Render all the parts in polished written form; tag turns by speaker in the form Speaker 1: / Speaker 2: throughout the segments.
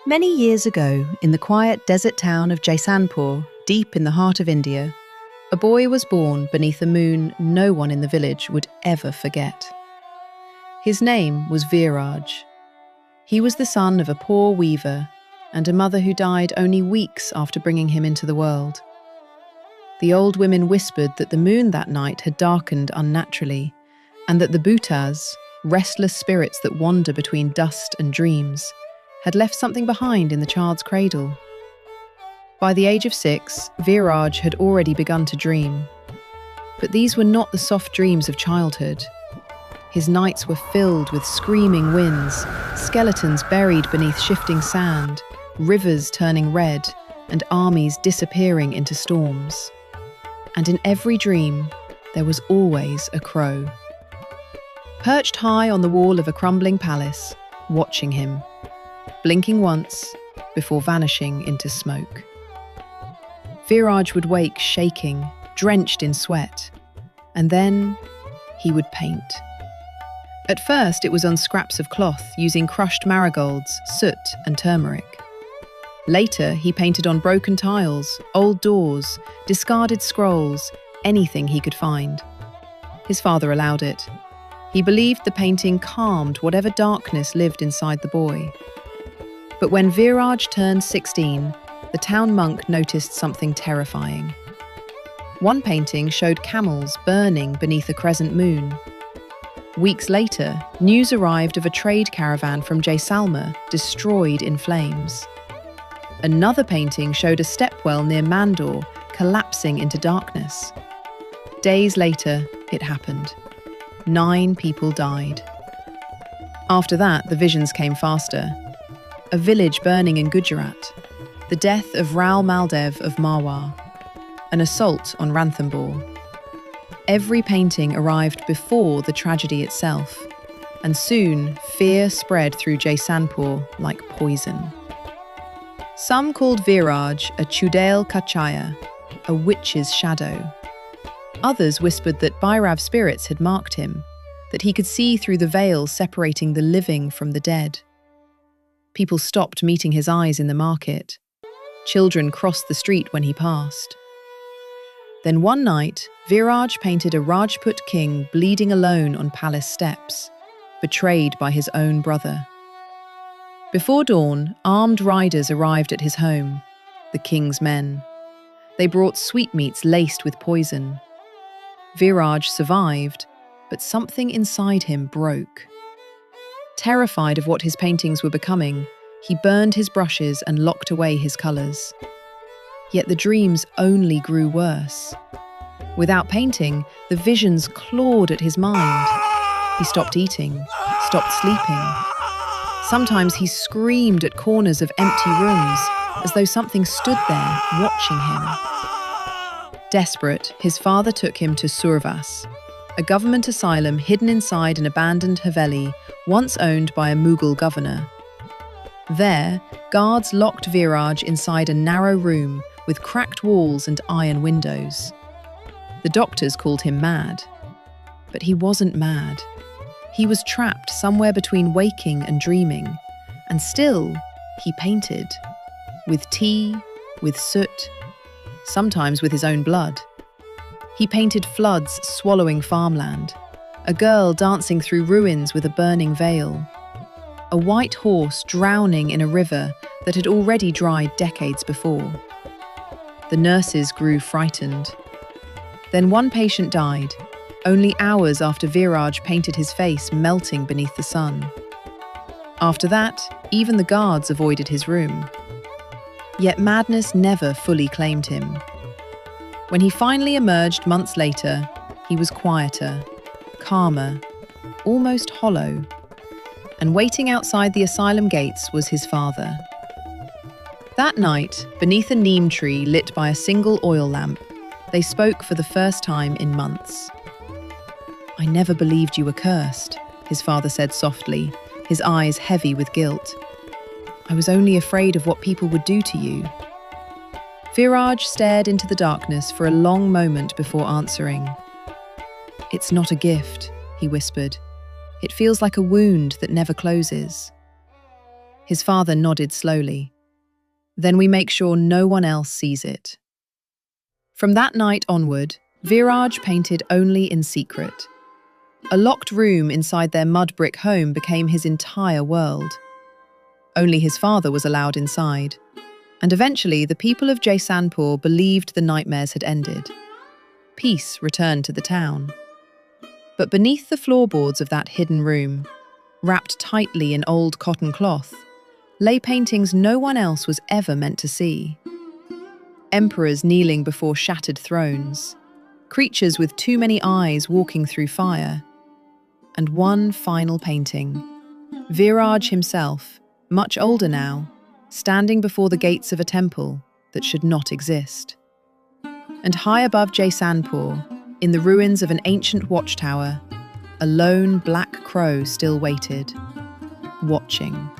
Speaker 1: Many years ago, in the quiet desert town of Jaisanpur, deep in the heart of India, a boy was born beneath a moon no one in the village would ever forget. His name was Veerraj. He was the son of a poor weaver and a mother who died only weeks after bringing him into the world. The old women whispered that the moon that night had darkened unnaturally, and that the bhutas, restless spirits that wander between dust and dreams, had left something behind in the child's cradle. By the age of 6, Veerraj had already begun to dream. But these were not the soft dreams of childhood. His nights were filled with screaming winds, skeletons buried beneath shifting sand, rivers turning red, and armies disappearing into storms. And in every dream, there was always a crow. Perched high on the wall of a crumbling palace, watching him, blinking once before vanishing into smoke. Veerraj would wake shaking, drenched in sweat, and then he would paint. At first it was on scraps of cloth using crushed marigolds, soot and turmeric. Later he painted on broken tiles, old doors, discarded scrolls, anything he could find. His father allowed it. He believed the painting calmed whatever darkness lived inside the boy. But when Veerraj turned 16, the town monk noticed something terrifying. One painting showed camels burning beneath a crescent moon. Weeks later, news arrived of a trade caravan from Jaisalmer destroyed in flames. Another painting showed a stepwell near Mandor collapsing into darkness. Days later, it happened. 9 people died. After that, the visions came faster. A village burning in Gujarat, the death of Rao Maldev of Marwar, an assault on Ranthambore. Every painting arrived before the tragedy itself, and soon fear spread through Jaisanpur like poison. Some called Veerraj a Chudail Kachaya, a witch's shadow. Others whispered that Bhairav spirits had marked him, that he could see through the veil separating the living from the dead. People stopped meeting his eyes in the market. Children crossed the street when he passed. Then one night, Veerraj painted a Rajput king bleeding alone on palace steps, betrayed by his own brother. Before dawn, armed riders arrived at his home, the king's men. They brought sweetmeats laced with poison. Veerraj survived, but something inside him broke. Terrified of what his paintings were becoming, he burned his brushes and locked away his colours. Yet the dreams only grew worse. Without painting, the visions clawed at his mind. He stopped eating, stopped sleeping. Sometimes he screamed at corners of empty rooms, as though something stood there, watching him. Desperate, his father took him to Survas, a government asylum hidden inside an abandoned haveli once owned by a Mughal governor. There, guards locked Veerraj inside a narrow room with cracked walls and iron windows. The doctors called him mad. But he wasn't mad. He was trapped somewhere between waking and dreaming, and still, he painted. With tea, with soot, sometimes with his own blood. He painted floods swallowing farmland, a girl dancing through ruins with a burning veil, a white horse drowning in a river that had already dried decades before. The nurses grew frightened. Then one patient died, only hours after Veerraj painted his face melting beneath the sun. After that, even the guards avoided his room. Yet madness never fully claimed him. When he finally emerged months later, he was quieter, calmer, almost hollow. And waiting outside the asylum gates was his father. That night, beneath a neem tree lit by a single oil lamp, they spoke for the first time in months. "I never believed you were cursed," his father said softly, his eyes heavy with guilt. "I was only afraid of what people would do to you." Veerraj stared into the darkness for a long moment before answering. "It's not a gift," he whispered. "It feels like a wound that never closes." His father nodded slowly. Then we make sure no one else sees it. From that night onward, Veerraj painted only in secret. A locked room inside their mud brick home became his entire world. Only his father was allowed inside, and eventually the people of Jaisanpur believed the nightmares had ended. Peace returned to the town. But beneath the floorboards of that hidden room, wrapped tightly in old cotton cloth, lay paintings no one else was ever meant to see. Emperors kneeling before shattered thrones, creatures with too many eyes walking through fire, and one final painting. Veerraj himself, much older now, standing before the gates of a temple that should not exist. And high above Jaisanpur, in the ruins of an ancient watchtower, a lone black crow still waited, watching.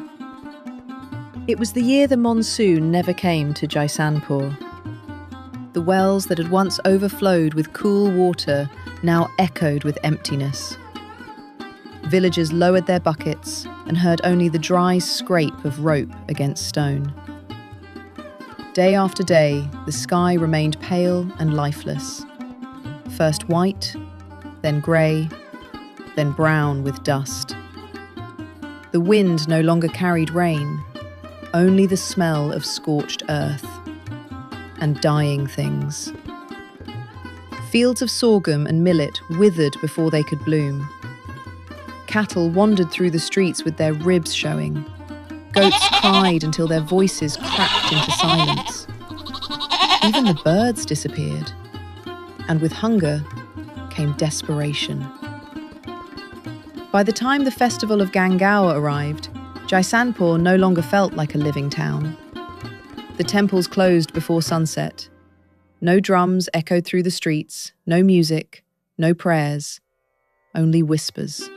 Speaker 1: It was the year the monsoon never came to Jaisanpur. The wells that had once overflowed with cool water now echoed with emptiness. Villagers lowered their buckets and heard only the dry scrape of rope against stone. Day after day, the sky remained pale and lifeless. First white, then grey, then brown with dust. The wind no longer carried rain, only the smell of scorched earth and dying things. Fields of sorghum and millet withered before they could bloom. Cattle wandered through the streets with their ribs showing. Goats cried until their voices cracked into silence. Even the birds disappeared. And with hunger came desperation. By the time the festival of Gangaur arrived, Jaisanpur no longer felt like a living town. The temples closed before sunset. No drums echoed through the streets, no music, no prayers, only whispers.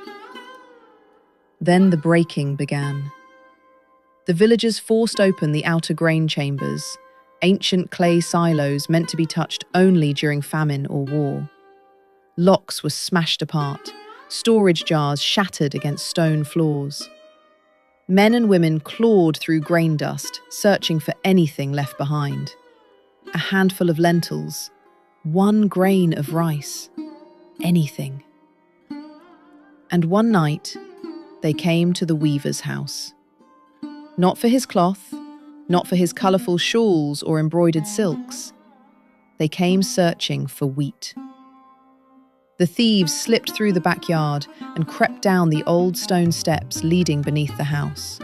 Speaker 1: Then the breaking began. The villagers forced open the outer grain chambers, ancient clay silos meant to be touched only during famine or war. Locks were smashed apart, storage jars shattered against stone floors. Men and women clawed through grain dust, searching for anything left behind. A handful of lentils, one grain of rice, anything. And one night, they came to the weaver's house. Not for his cloth, not for his colourful shawls or embroidered silks. They came searching for wheat. The thieves slipped through the backyard and crept down the old stone steps leading beneath the house.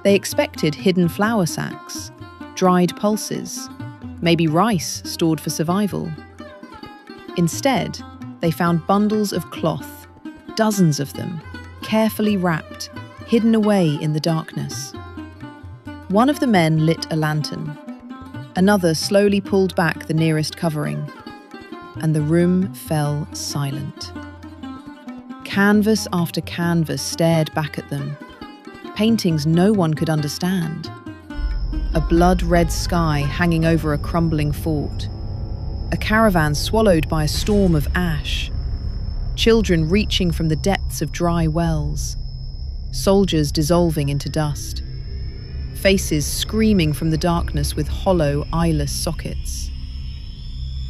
Speaker 1: They expected hidden flour sacks, dried pulses, maybe rice stored for survival. Instead, they found bundles of cloth, dozens of them, carefully wrapped, hidden away in the darkness. One of the men lit a lantern. Another slowly pulled back the nearest covering, and the room fell silent. Canvas after canvas stared back at them, paintings no one could understand. A blood-red sky hanging over a crumbling fort, a caravan swallowed by a storm of ash, children reaching from the depths of dry wells, soldiers dissolving into dust, faces screaming from the darkness with hollow, eyeless sockets.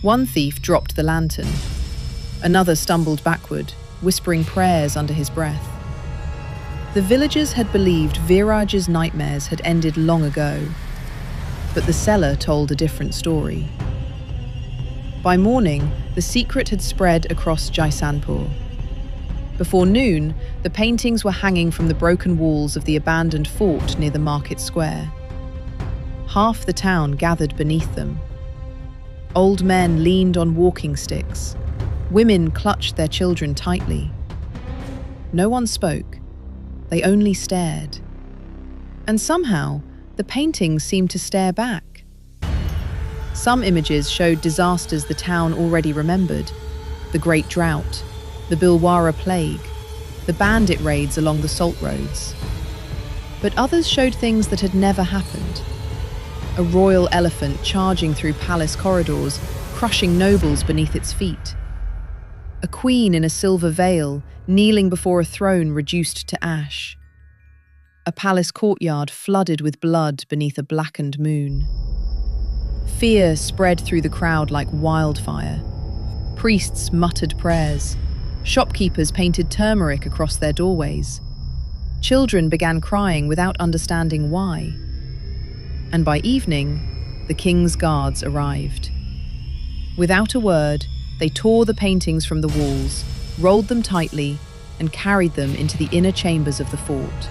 Speaker 1: One thief dropped the lantern. Another stumbled backward, whispering prayers under his breath. The villagers had believed Veerraj's nightmares had ended long ago, but the seller told a different story. By morning, the secret had spread across Jaisanpur. Before noon, the paintings were hanging from the broken walls of the abandoned fort near the market square. Half the town gathered beneath them. Old men leaned on walking sticks. Women clutched their children tightly. No one spoke. They only stared. And somehow, the paintings seemed to stare back. Some images showed disasters the town already remembered: the Great Drought, the Bhilwara Plague, the bandit raids along the salt roads. But others showed things that had never happened. A royal elephant charging through palace corridors, crushing nobles beneath its feet. A queen in a silver veil, kneeling before a throne reduced to ash. a palace courtyard flooded with blood beneath a blackened moon. Fear spread through the crowd like wildfire. Priests muttered prayers. Shopkeepers painted turmeric across their doorways. Children began crying without understanding why. And by evening, the king's guards arrived. Without a word, they tore the paintings from the walls, rolled them tightly, and carried them into the inner chambers of the fort.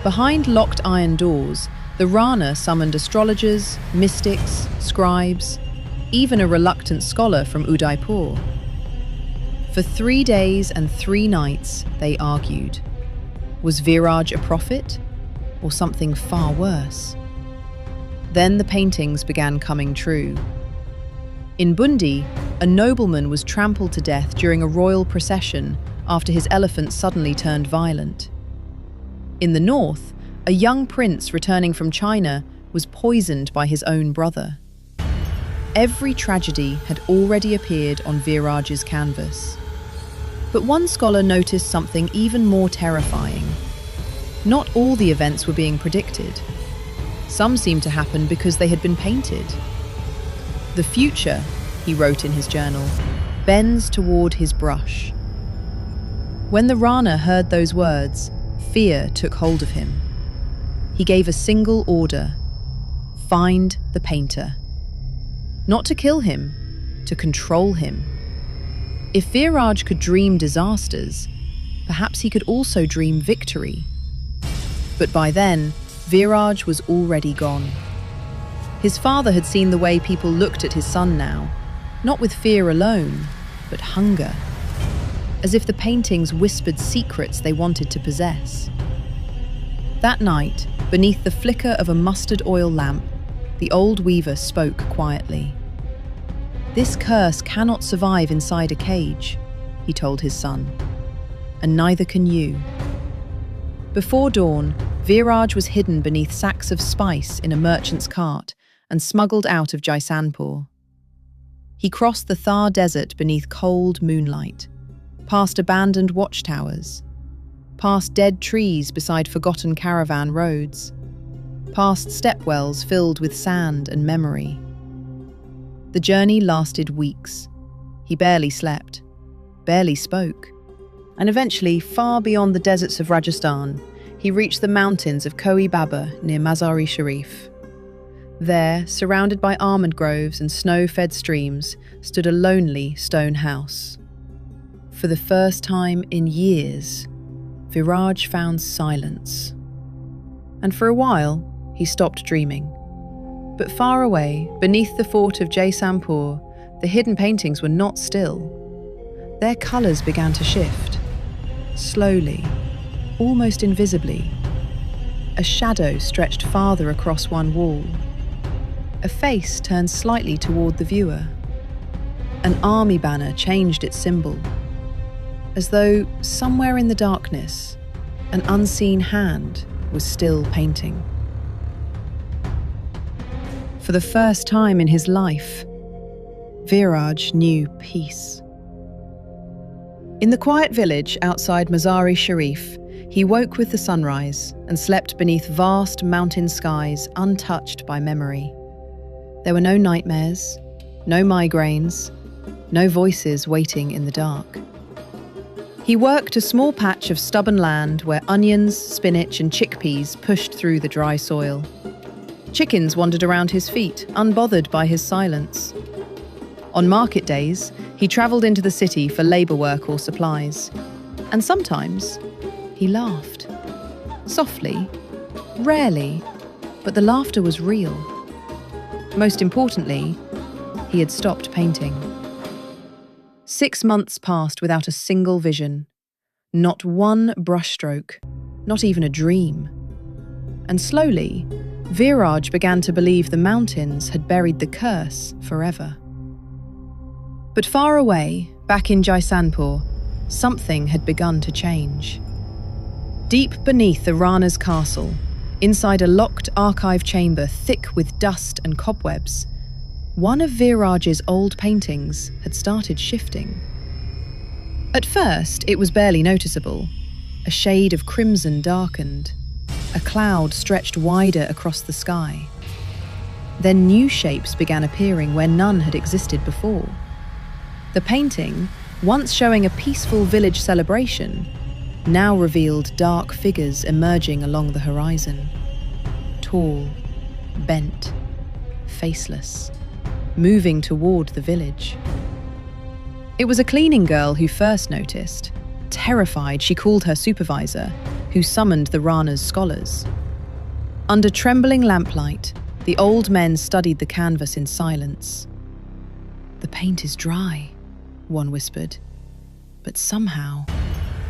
Speaker 1: Behind locked iron doors, the Rana summoned astrologers, mystics, scribes, even a reluctant scholar from Udaipur. For 3 days and 3 nights, they argued. Was Veerraj a prophet, or something far worse? Then the paintings began coming true. In Bundi, a nobleman was trampled to death during a royal procession after his elephant suddenly turned violent. In the north, a young prince returning from China was poisoned by his own brother. Every tragedy had already appeared on Veerraj's canvas. But one scholar noticed something even more terrifying. Not all the events were being predicted. Some seemed to happen because they had been painted. The future, he wrote in his journal, bends toward his brush. When the Rana heard those words, fear took hold of him. He gave a single order: find the painter. Not to kill him, to control him. If Veerraj could dream disasters, perhaps he could also dream victory. But by then, Veerraj was already gone. His father had seen the way people looked at his son now, not with fear alone, but hunger, as if the paintings whispered secrets they wanted to possess. That night, beneath the flicker of a mustard oil lamp, the old weaver spoke quietly. "This curse cannot survive inside a cage," he told his son, "and neither can you." Before dawn, Veerraj was hidden beneath sacks of spice in a merchant's cart and smuggled out of Jaisanpur. He crossed the Thar desert beneath cold moonlight, past abandoned watchtowers, past dead trees beside forgotten caravan roads, past stepwells filled with sand and memory. The journey lasted weeks. He barely slept, barely spoke, and eventually, far beyond the deserts of Rajasthan, he reached the mountains of Koi Baba near Mazar-e Sharif. There, surrounded by almond groves and snow-fed streams, stood a lonely stone house. For the first time in years, Veerraj found silence. And for a while, he stopped dreaming. But far away, beneath the fort of Jaisanpur, the hidden paintings were not still. Their colours began to shift. Slowly, almost invisibly. A shadow stretched farther across one wall. A face turned slightly toward the viewer. An army banner changed its symbol, as though somewhere in the darkness, an unseen hand was still painting. For the first time in his life, Veerraj knew peace. In the quiet village outside Mazar-e Sharif, he woke with the sunrise and slept beneath vast mountain skies untouched by memory. There were no nightmares, no migraines, no voices waiting in the dark. He worked a small patch of stubborn land where onions, spinach and chickpeas pushed through the dry soil. Chickens wandered around his feet, unbothered by his silence. On market days, he travelled into the city for labour work or supplies. And sometimes, he laughed. Softly, rarely, but the laughter was real. Most importantly, he had stopped painting. 6 months passed without a single vision. Not one brushstroke, not even a dream. And slowly, Veerraj began to believe the mountains had buried the curse forever. But far away, back in Jaisanpur, something had begun to change. Deep beneath the Rana's castle, inside a locked archive chamber thick with dust and cobwebs, one of Veerraj's old paintings had started shifting. At first, it was barely noticeable. A shade of crimson darkened, a cloud stretched wider across the sky. Then new shapes began appearing where none had existed before. The painting, once showing a peaceful village celebration, now revealed dark figures emerging along the horizon. Tall, bent, faceless, moving toward the village. It was a cleaning girl who first noticed. Terrified, she called her supervisor, who summoned the Rana's scholars. Under trembling lamplight, the old men studied the canvas in silence. "The paint is dry," one whispered, "but somehow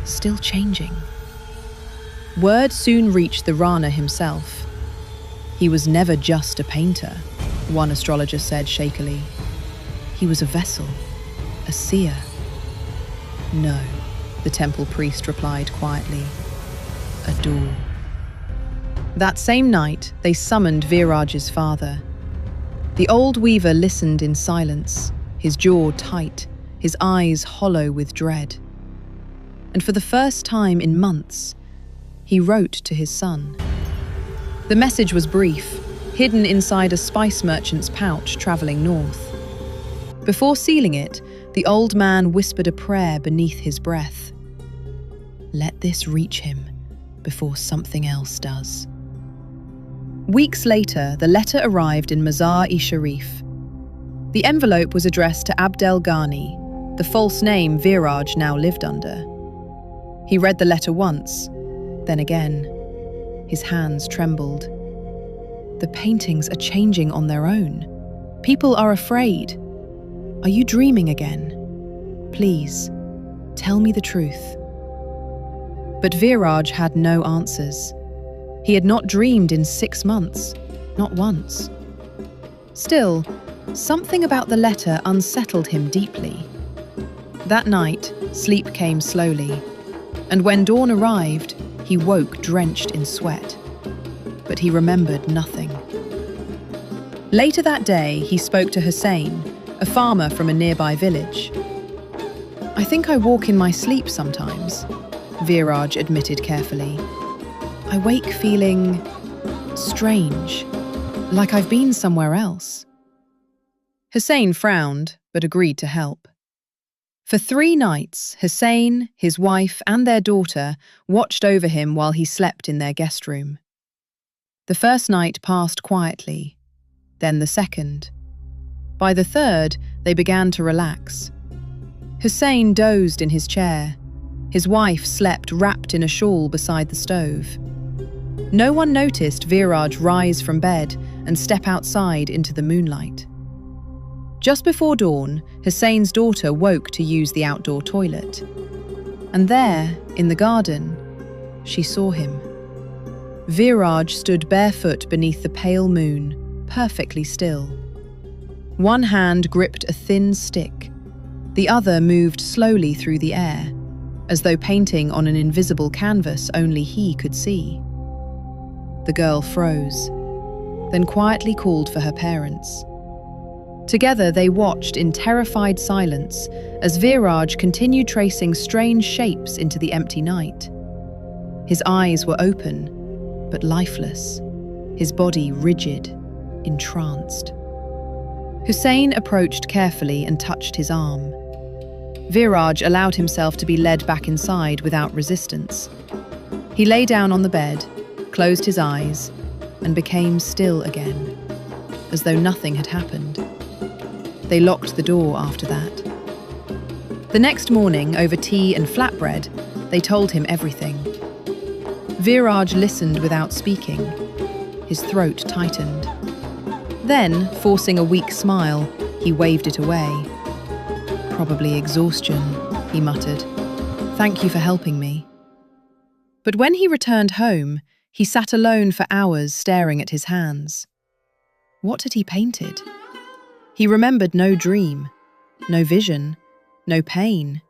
Speaker 1: still changing." Word soon reached the Rana himself. "He was never just a painter," one astrologer said shakily. "He was a vessel, a seer." "No," the temple priest replied quietly, "a door." That same night, they summoned Veerraj's father. The old weaver listened in silence, his jaw tight, his eyes hollow with dread. And for the first time in months, he wrote to his son. The message was brief, hidden inside a spice merchant's pouch traveling north. Before sealing it, the old man whispered a prayer beneath his breath. "Let this reach him before something else does." Weeks later, the letter arrived in Mazar-e-Sharif. The envelope was addressed to Abdel Ghani, the false name Veerraj now lived under. He read the letter once, then again. His hands trembled. "The paintings are changing on their own. People are afraid. Are you dreaming again? Please, tell me the truth." But Veerraj had no answers. He had not dreamed in 6 months, not once. Still, something about the letter unsettled him deeply. That night, sleep came slowly, and when dawn arrived, he woke drenched in sweat. But he remembered nothing. Later that day, he spoke to Hussein, a farmer from a nearby village. "I think I walk in my sleep sometimes," Veerraj admitted carefully. "I wake feeling strange, like I've been somewhere else." Hussein frowned, but agreed to help. For 3 nights, Hussein, his wife, and their daughter watched over him while he slept in their guest room. The first night passed quietly, then the second. By the third, they began to relax. Hussein dozed in his chair. His wife slept wrapped in a shawl beside the stove. No one noticed Veerraj rise from bed and step outside into the moonlight. Just before dawn, Hussein's daughter woke to use the outdoor toilet. And there, in the garden, she saw him. Veerraj stood barefoot beneath the pale moon, perfectly still. One hand gripped a thin stick. The other moved slowly through the air, as though painting on an invisible canvas only he could see. The girl froze, then quietly called for her parents. Together they watched in terrified silence as Veerraj continued tracing strange shapes into the empty night. His eyes were open, but lifeless, his body rigid, entranced. Hussein approached carefully and touched his arm. Veerraj allowed himself to be led back inside without resistance. He lay down on the bed, closed his eyes, and became still again, as though nothing had happened. They locked the door after that. The next morning, over tea and flatbread, they told him everything. Veerraj listened without speaking. His throat tightened. Then, forcing a weak smile, he waved it away. "Probably exhaustion," he muttered. "Thank you for helping me." But when he returned home, he sat alone for hours staring at his hands. What had he painted? He remembered no dream, no vision, no pain.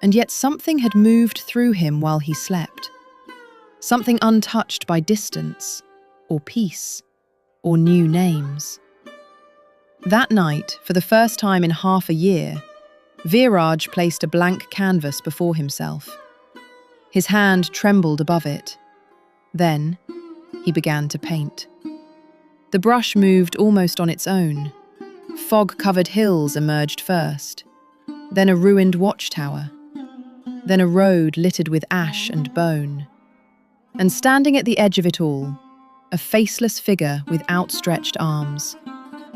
Speaker 1: And yet something had moved through him while he slept. Something untouched by distance, or peace, or new names. That night, for the first time in half a year, Veerraj placed a blank canvas before himself. His hand trembled above it. Then he began to paint. The brush moved almost on its own. Fog-covered hills emerged first, then a ruined watchtower, then a road littered with ash and bone. And standing at the edge of it all, a faceless figure with outstretched arms,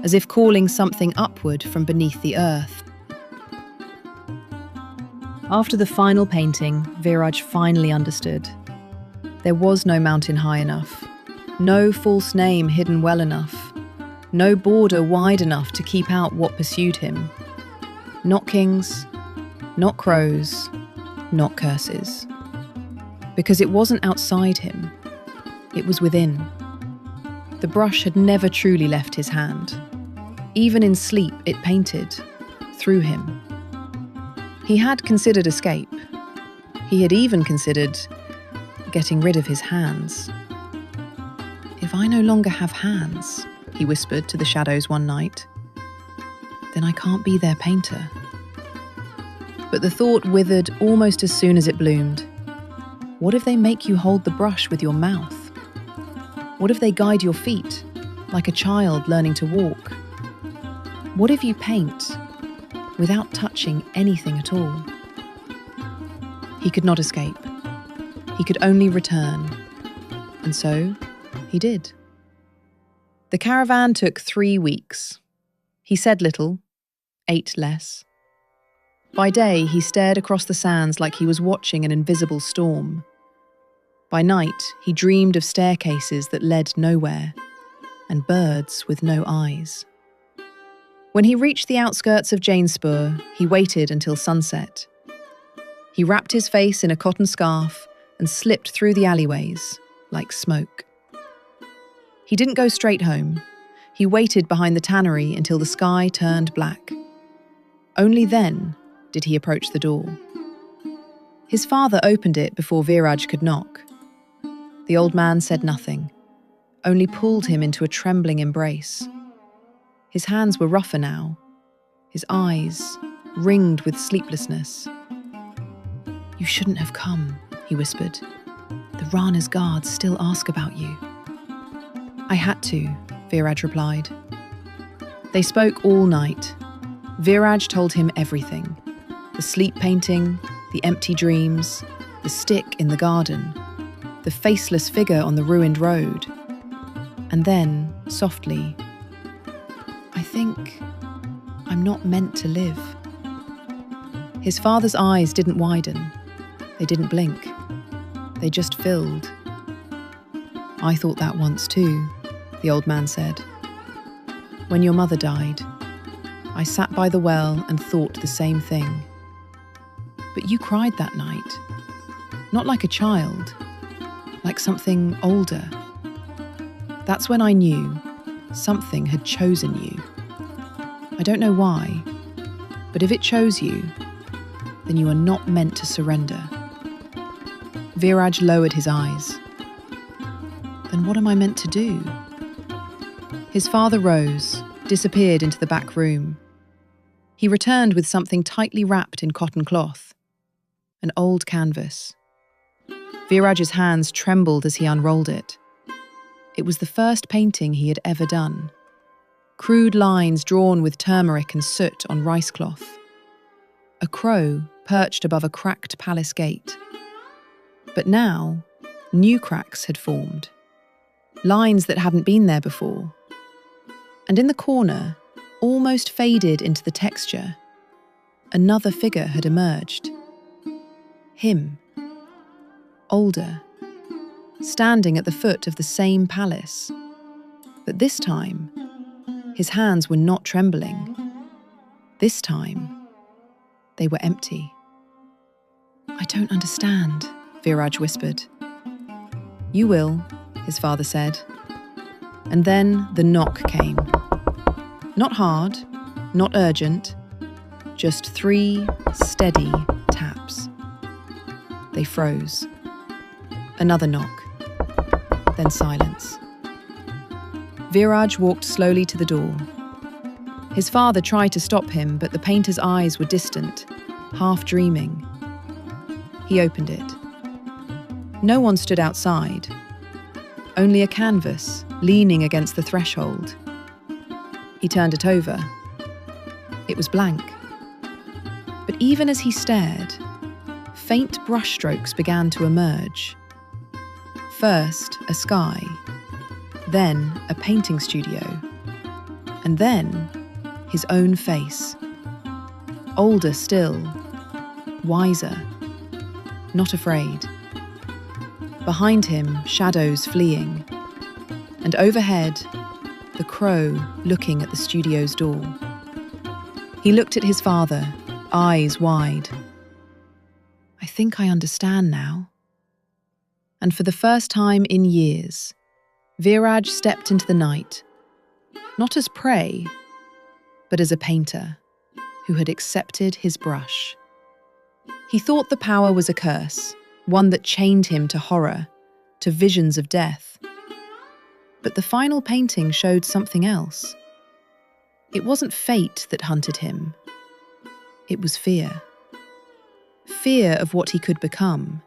Speaker 1: as if calling something upward from beneath the earth. After the final painting, Veerraj finally understood. There was no mountain high enough, no false name hidden well enough, no border wide enough to keep out what pursued him. Not kings, not crows, not curses. Because it wasn't outside him, it was within. The brush had never truly left his hand. Even in sleep, it painted, through him. He had considered escape. He had even considered getting rid of his hands. "If I no longer have hands," he whispered to the shadows one night, "then I can't be their painter." But the thought withered almost as soon as it bloomed. What if they make you hold the brush with your mouth? What if they guide your feet, like a child learning to walk? What if you paint without touching anything at all? He could not escape. He could only return. And so he did. The caravan took 3 weeks. He said little, ate less. By day, he stared across the sands like he was watching an invisible storm. By night, he dreamed of staircases that led nowhere, and birds with no eyes. When he reached the outskirts of Janespur, he waited until sunset. He wrapped his face in a cotton scarf and slipped through the alleyways, like smoke. He didn't go straight home. He waited behind the tannery until the sky turned black. Only then did he approach the door. His father opened it before Veerraj could knock. The old man said nothing, only pulled him into a trembling embrace. His hands were rougher now, his eyes ringed with sleeplessness. "You shouldn't have come," he whispered. "The Rana's guards still ask about you." "I had to," Veerraj replied. They spoke all night. Veerraj told him everything. The sleep painting, the empty dreams, the stick in the garden, the faceless figure on the ruined road. And then, softly, "I think I'm not meant to live." His father's eyes didn't widen. They didn't blink. They just filled. "I thought that once too," the old man said. "When your mother died, I sat by the well and thought the same thing. But you cried that night, not like a child, like something older. That's when I knew something had chosen you. I don't know why, but if it chose you, then you are not meant to surrender." Veerraj lowered his eyes. "Then what am I meant to do?" His father rose, disappeared into the back room. He returned with something tightly wrapped in cotton cloth. An old canvas. Veerraj's hands trembled as he unrolled it. It was the first painting he had ever done. Crude lines drawn with turmeric and soot on rice cloth. A crow perched above a cracked palace gate. But now, new cracks had formed. Lines that hadn't been there before. And in the corner, almost faded into the texture, another figure had emerged. Him. Older. Standing at the foot of the same palace. But this time, his hands were not trembling. This time, they were empty. "I don't understand," Veerraj whispered. "You will," his father said. And then the knock came. Not hard, not urgent, just 3 steady taps. They froze. Another knock. Then silence. Veerraj walked slowly to the door. His father tried to stop him, but the painter's eyes were distant, half dreaming. He opened it. No one stood outside, only a canvas leaning against the threshold. He turned it over. It was blank. But even as he stared, faint brushstrokes began to emerge. First, a sky, then a painting studio, and then his own face. Older still, wiser, not afraid. Behind him, shadows fleeing, and overhead, the crow looking at the studio's door. He looked at his father, eyes wide. I think I understand now. And for the first time in years, Veerraj stepped into the night, not as prey, but as a painter who had accepted his brush. He thought the power was a curse, one that chained him to horror, to visions of death. But the final painting showed something else. It wasn't fate that hunted him. It was fear. Fear of what he could become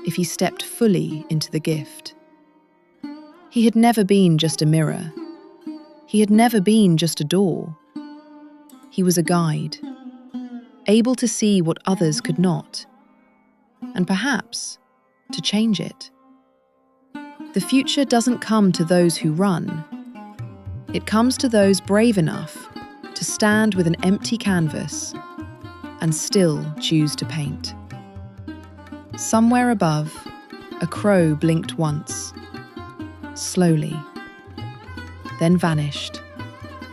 Speaker 1: if he stepped fully into the gift. He had never been just a mirror. He had never been just a door. He was a guide, able to see what others could not, and perhaps to change it. The future doesn't come to those who run. It comes to those brave enough to stand with an empty canvas and still choose to paint. Somewhere above, a crow blinked once, slowly, then vanished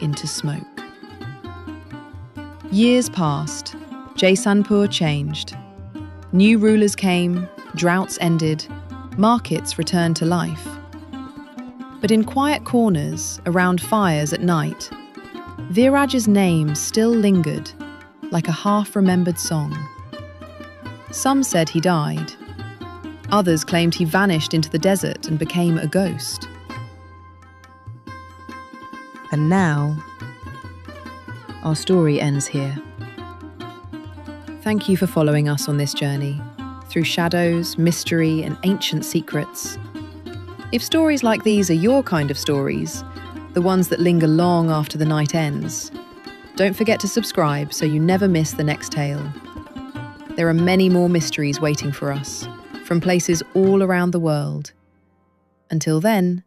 Speaker 1: into smoke. Years passed, Jaisanpur changed. New rulers came, droughts ended, markets returned to life. But in quiet corners, around fires at night, Veerraj's name still lingered like a half-remembered song. Some said he died. Others claimed he vanished into the desert and became a ghost. And now, our story ends here. Thank you for following us on this journey, through shadows, mystery, and ancient secrets. If stories like these are your kind of stories, the ones that linger long after the night ends, don't forget to subscribe so you never miss the next tale. There are many more mysteries waiting for us, from places all around the world. Until then,